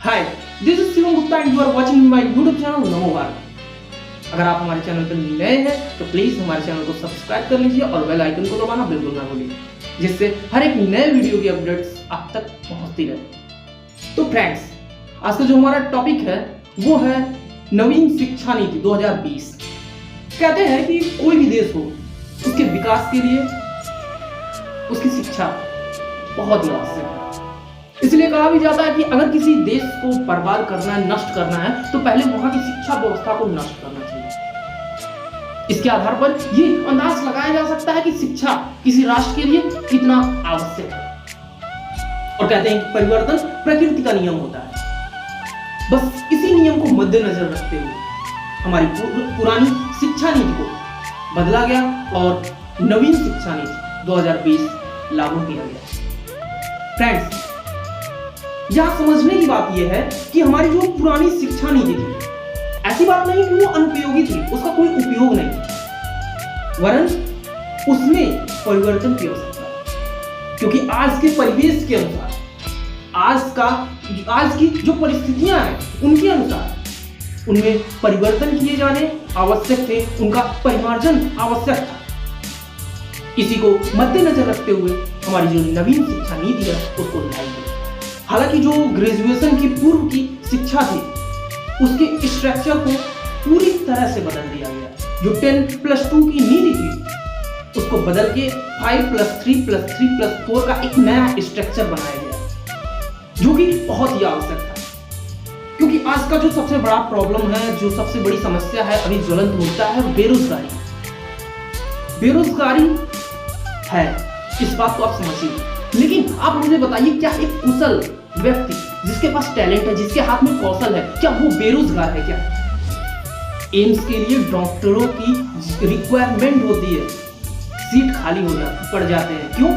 Hi, this is Shivam Gupta and you are watching my YouTube channel Namo Bharat. अगर आप हमारे channel पर नए हैं तो प्लीज हमारे चैनल को सब्सक्राइब कर लीजिए और बेल आइकन को दबाना बिल्कुल ना भूलिए, जिससे हर एक नए वीडियो की अपडेट्स आप तक पहुंचती रहे। तो फ्रेंड्स, आज का जो हमारा टॉपिक है वो है नवीन शिक्षा नीति 2020। कहते हैं कि कोई भी देश हो उसके विकास के लिए उसकी शिक्षा बहुत ही आवश्यक है। इसलिए कहा भी जाता है कि अगर किसी देश को बर्बाद करना है, नष्ट करना है, तो पहले वहां की शिक्षा व्यवस्था को नष्ट करना चाहिए। इसके आधार पर यह अंदाज लगाया जा सकता है कि शिक्षा किसी राष्ट्र के लिए कितना आवश्यक है। और कहते हैं कि परिवर्तन प्रकृति का नियम होता है। बस इसी नियम को मद्देनजर रखते हुए हमारी पुरानी शिक्षा नीति को बदला गया और नवीन शिक्षा नीति 2020 लागू किया गया। फ्रेंड्स, यहां समझने की बात यह है कि हमारी जो पुरानी शिक्षा नीति थी, ऐसी बात नहीं कि वो अनुपयोगी थी, उसका कोई उपयोग नहीं, वरन उसमें परिवर्तन की आवश्यकता है। क्योंकि आज के परिवेश के अनुसार, आज की जो परिस्थितियां हैं उनके अनुसार उनमें परिवर्तन किए जाने आवश्यक थे, उनका परिमार्जन आवश्यक था। इसी को मद्देनजर रखते हुए हमारी जो नवीन शिक्षा नीति है उसको लाई गई। हालांकि जो ग्रेजुएशन की पूर्व की शिक्षा थी उसके स्ट्रक्चर को पूरी तरह से बदल दिया गया। जो 10+2 की नीति थी उसको बदल के 5+3+3+4 का एक नया स्ट्रक्चर बनाया गया, जो कि बहुत ही आवश्यक था। क्योंकि आज का जो सबसे बड़ा प्रॉब्लम है, जो सबसे बड़ी समस्या है, अभी ज्वलंत मुद्दा है बेरोजगारी। बेरोजगारी है, इस बात को आप समझिए। लेकिन आप मुझे बताइए, क्या एक कुशल व्यक्ति जिसके पास टैलेंट है, जिसके हाथ में कौशल है, क्या वो बेरोजगार है? क्या एम्स के लिए डॉक्टरों की रिक्वायरमेंट होती है, सीट खाली पड़ जाते हैं। क्यों?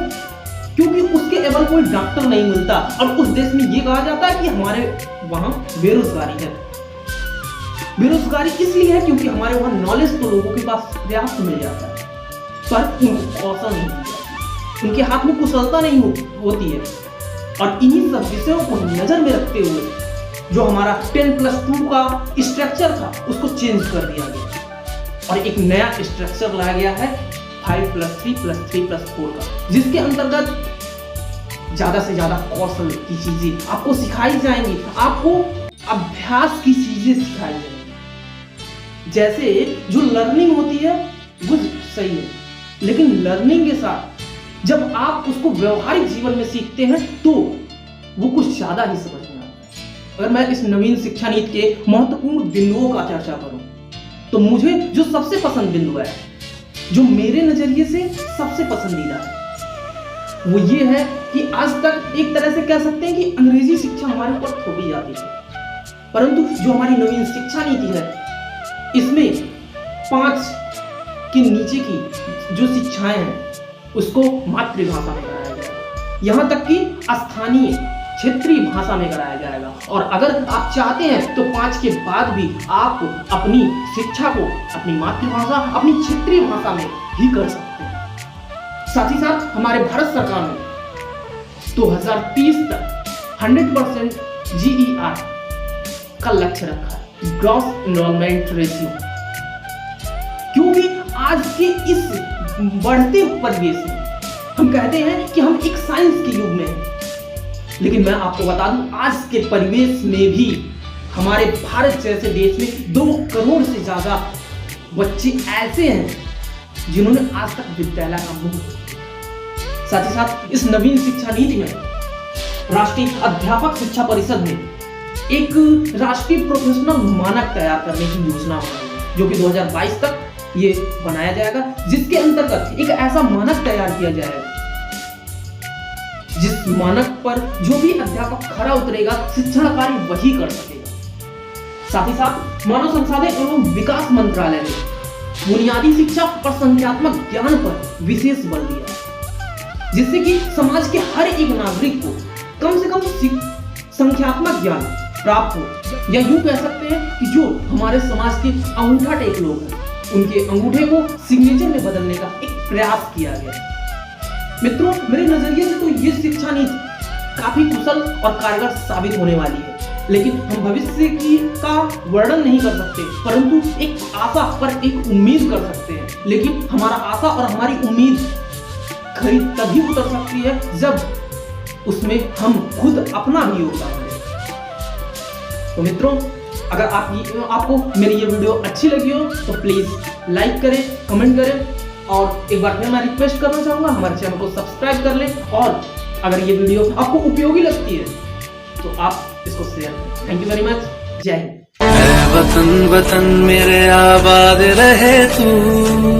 क्योंकि उसके एवं कोई डॉक्टर नहीं मिलता और उस देश में यह कहा जाता है कि हमारे वहां बेरोजगारी है। बेरोजगारी इसलिए है क्योंकि हमारे वहां नॉलेज तो लोगों के पास पर्याप्त मिल जाता है, पर उनको कौशल नहीं मिलता, उनके हाथ में कुशलता नहीं होती है। और इन्हीं सब विषयों को नजर में रखते हुए जो हमारा 10+2 का स्ट्रक्चर था उसको चेंज कर दिया गया और एक नया स्ट्रक्चर लाया गया है 5+3+3+4 का, जिसके अंतर्गत ज्यादा से ज्यादा कौशल की चीजें आपको सिखाई जाएंगी, आपको अभ्यास की चीजें सिखाई जाएंगी। जैसे जो लर्निंग होती है वो सही है, लेकिन लर्निंग के साथ जब आप उसको व्यवहारिक जीवन में सीखते हैं तो वो कुछ ज्यादा ही समझ में आता है। अगर मैं इस नवीन शिक्षा नीति के महत्वपूर्ण बिंदुओं का चर्चा करूं तो मुझे जो सबसे पसंद बिंदु है, जो मेरे नजरिए से सबसे पसंदीदा है, वो ये है कि आज तक एक तरह से कह सकते हैं कि अंग्रेजी शिक्षा हमारे ऊपर थोपी जाती थी, परंतु जो हमारी नवीन शिक्षा नीति है इसमें 5 के नीचे की जो शिक्षाएं हैं उसको मातृभाषा में कराया जाएगा, यहां तक कि स्थानीय क्षेत्रीय भाषा में कराया जाएगा। और अगर आप चाहते हैं तो 5 के बाद भी आप अपनी शिक्षा को अपनी मातृभाषा, अपनी क्षेत्रीय भाषा में ही कर सकते हैं। साथ ही साथ हमारे भारत सरकार ने 2030 तक 100% GER का लक्ष्य रखा है, ग्रॉस एनरोलमेंट रेशियो। क्योंकि आज के इस बढ़ते परिवेश में हम कहते हैं कि हम एक साइंस के युग में हैं, लेकिन मैं आपको बता दूं आज के परिवेश में भी हमारे भारत जैसे देश में 2 करोड़ से ज्यादा बच्चे ऐसे हैं जिन्होंने आज तक विद्यालय का मुंह। साथ ही साथ इस नवीन शिक्षा नीति में राष्ट्रीय अध्यापक शिक्षा परिषद ने एक राष्ट्रीय प्रोफेशनल मानक तैयार करने की योजना बनाई, जो कि 2022 तक ये बनाया जाएगा, जिसके अंतर्गत एक ऐसा मानक तैयार किया जाएगा जिस मानक पर जो भी अध्यापक खरा उतरेगा शिक्षण कार्य वही कर सकेगा। साथ ही साथ मानव संसाधन एवं विकास मंत्रालय ने बुनियादी शिक्षा और संख्यात्मक ज्ञान पर विशेष बल दिया, जिससे कि समाज के हर एक नागरिक को कम से कम संख्यात्मक ज्ञान प्राप्त हो, या यूं कह सकते हैं कि जो हमारे समाज के अंगूठा टेक लोग हैं उनके अंगूठे को सिग्नेचर में बदलने का एक प्रयास किया गया। मित्रों, मेरे नजरिए से तो ये शिक्षा नीति काफी कुशल और कारगर साबित होने वाली है। लेकिन हम भविष्य का वर्णन नहीं कर सकते, परंतु एक आशा पर एक उम्मीद कर सकते हैं। लेकिन हमारा आशा और हमारी उम्मीद खरी तभी उतर सकती है जब उसमें हम खुद अपना भी योगदान दें। तो मित्रों, अगर आपको मेरी ये वीडियो अच्छी लगी हो तो प्लीज लाइक करें, कमेंट करें, और एक बार फिर मैं रिक्वेस्ट करना चाहूंगा हमारे चैनल को सब्सक्राइब कर लें, और अगर ये वीडियो आपको उपयोगी लगती है तो आप इसको शेयर करें। Thank you very much. जय हिंद। वतन वतन मेरे आबाद रहे तू।